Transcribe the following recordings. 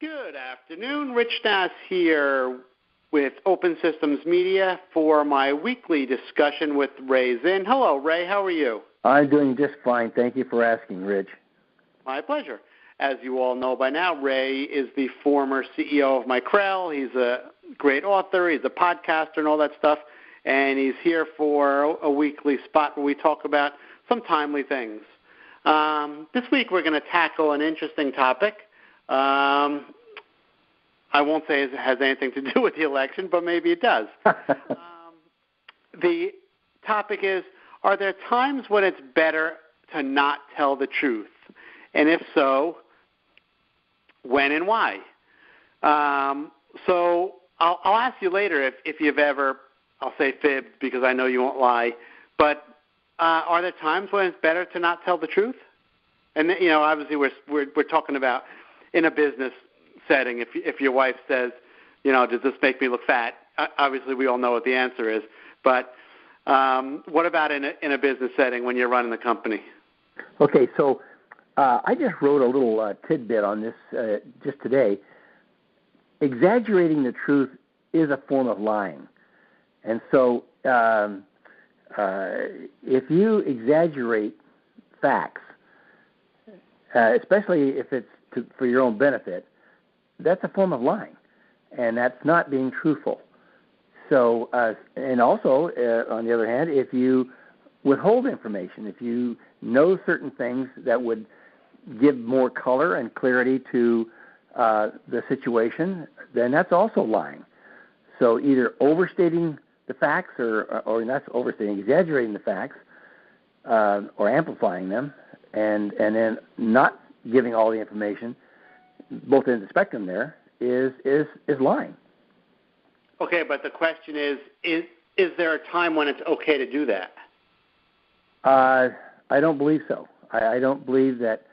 Good afternoon. Rich Nass here with Open Systems Media for my weekly discussion with Ray Zinn. Hello, Ray. How are you? I'm doing just fine. Thank you for asking, Rich. My pleasure. As you all know by now, Ray is the former CEO of Micrel. He's a great author. He's a podcaster and all that stuff. And he's here for a weekly spot where we talk about some timely things. This week we're going to tackle an interesting topic. I won't say it has anything to do with the election, but maybe it does. The topic is, are there times when it's better to not tell the truth? And if so, when and why? So I'll ask you later if you've ever, I'll say fibbed because I know you won't lie, but are there times when it's better to not tell the truth? And, you know, obviously we're talking about in a business setting. If your wife says, you know, does this make me look fat? Obviously we all know what the answer is. But what about in a business setting when you're running the company? Okay, so I just wrote a little tidbit on this just today. Exaggerating the truth is a form of lying. And so if you exaggerate facts, especially if it's for your own benefit, that's a form of lying, and that's not being truthful. So, and also, on the other hand, if you withhold information, if you know certain things that would give more color and clarity to the situation, then that's also lying. So either overstating the facts or not overstating, exaggerating the facts or amplifying them, and then not giving all the information, both ends of the spectrum there, is lying. Okay, but the question is there a time when it's okay to do that? I don't believe so. I don't believe that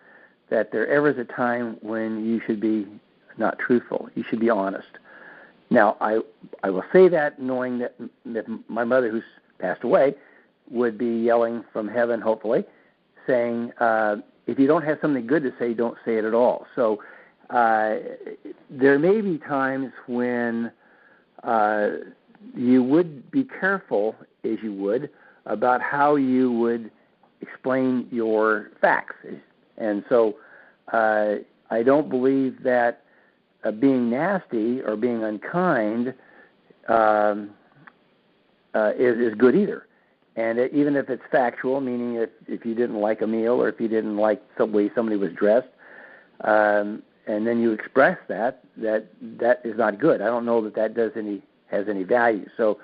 there ever is a time when you should be not truthful. You should be honest. Now, I will say that knowing that my mother, who's passed away, would be yelling from heaven, hopefully, saying, if you don't have something good to say, don't say it at all. So there may be times when you would be careful, as you would, about how you would explain your facts. And so I don't believe that being nasty or being unkind is good either. And even if it's factual, meaning if you didn't like a meal or if you didn't like the way somebody was dressed, and then you express that is not good. I don't know that has any value. So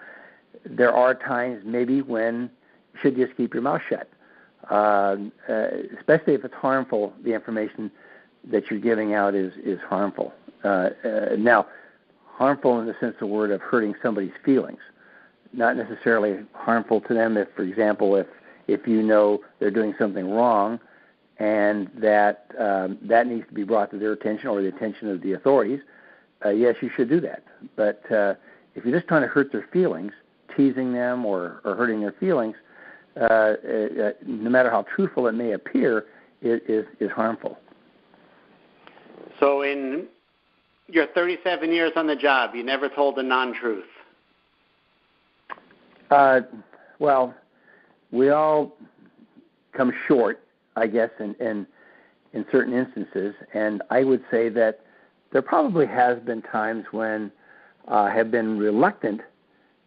there are times maybe when you should just keep your mouth shut, especially if it's harmful. The information that you're giving out is harmful. Now, harmful in the sense of the word of hurting somebody's feelings. Not necessarily harmful to them if, for example, if you know they're doing something wrong and that needs to be brought to their attention or the attention of the authorities, yes, you should do that. But if you're just trying to hurt their feelings, teasing them or hurting their feelings, no matter how truthful it may appear, it is harmful. So in your 37 years on the job, you never told a non-truth? Well, we all come short, I guess, in certain instances, and I would say that there probably has been times when I have been reluctant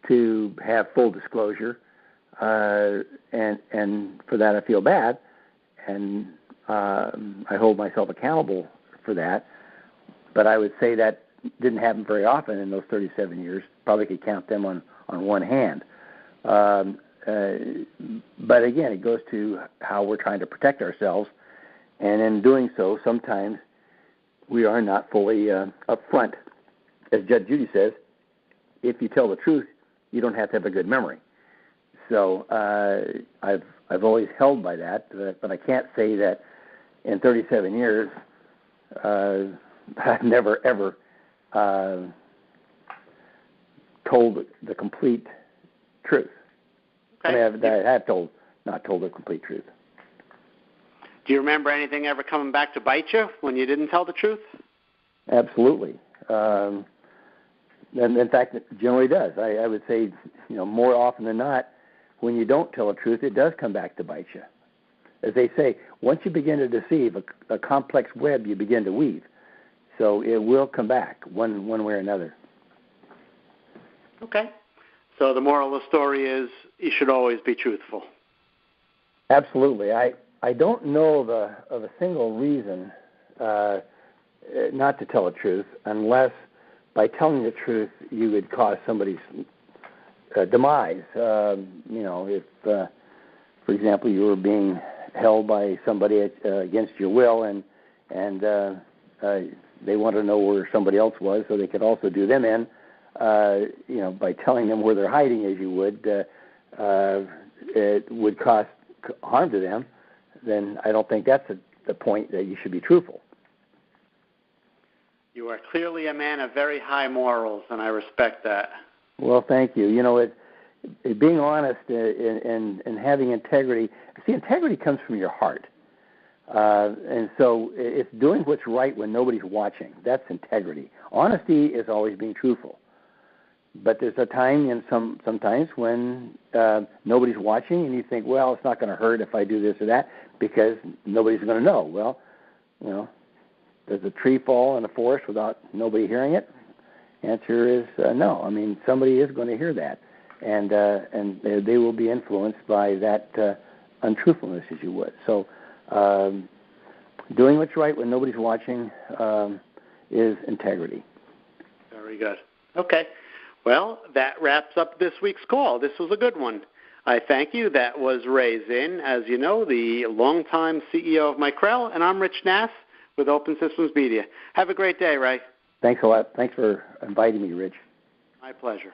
to have full disclosure, and for that I feel bad, and I hold myself accountable for that. But I would say that didn't happen very often in those 37 years. Probably could count them on one hand. But again, it goes to how we're trying to protect ourselves, and in doing so, sometimes we are not fully upfront. As Judge Judy says, if you tell the truth, you don't have to have a good memory. So I've always held by that, but I can't say that in 37 years I've never ever told the complete truth. Okay. I mean, I have not told the complete truth. Do you remember anything ever coming back to bite you when you didn't tell the truth? Absolutely. And in fact, it generally does. I would say, more often than not, when you don't tell the truth, it does come back to bite you. As they say, once you begin to deceive, a complex web you begin to weave. So it will come back one way or another. Okay. So the moral of the story is you should always be truthful. Absolutely. I don't know of a single reason not to tell the truth, unless by telling the truth you would cause somebody's demise. If, for example, you were being held by somebody against your will, and they want to know where somebody else was, so they could also do them in. By telling them where they're hiding, as you would, it would cause harm to them. Then I don't think that's the point that you should be truthful. You are clearly a man of very high morals, and I respect that. Well, thank you. Being honest and having integrity. See, integrity comes from your heart. And so it's doing what's right when nobody's watching. That's integrity. Honesty is always being truthful. But there's a time and sometimes when nobody's watching and you think, well, it's not going to hurt if I do this or that because nobody's going to know. Well, does a tree fall in a forest without nobody hearing it? Answer is no. I mean, somebody is going to hear that, and they will be influenced by that untruthfulness, as you would. So doing what's right when nobody's watching is integrity. Very good. Okay. Well, that wraps up this week's call. This was a good one. I thank you. That was Ray Zinn, as you know, the longtime CEO of Micrel, and I'm Rich Nass with Open Systems Media. Have a great day, Ray. Thanks a lot. Thanks for inviting me, Rich. My pleasure.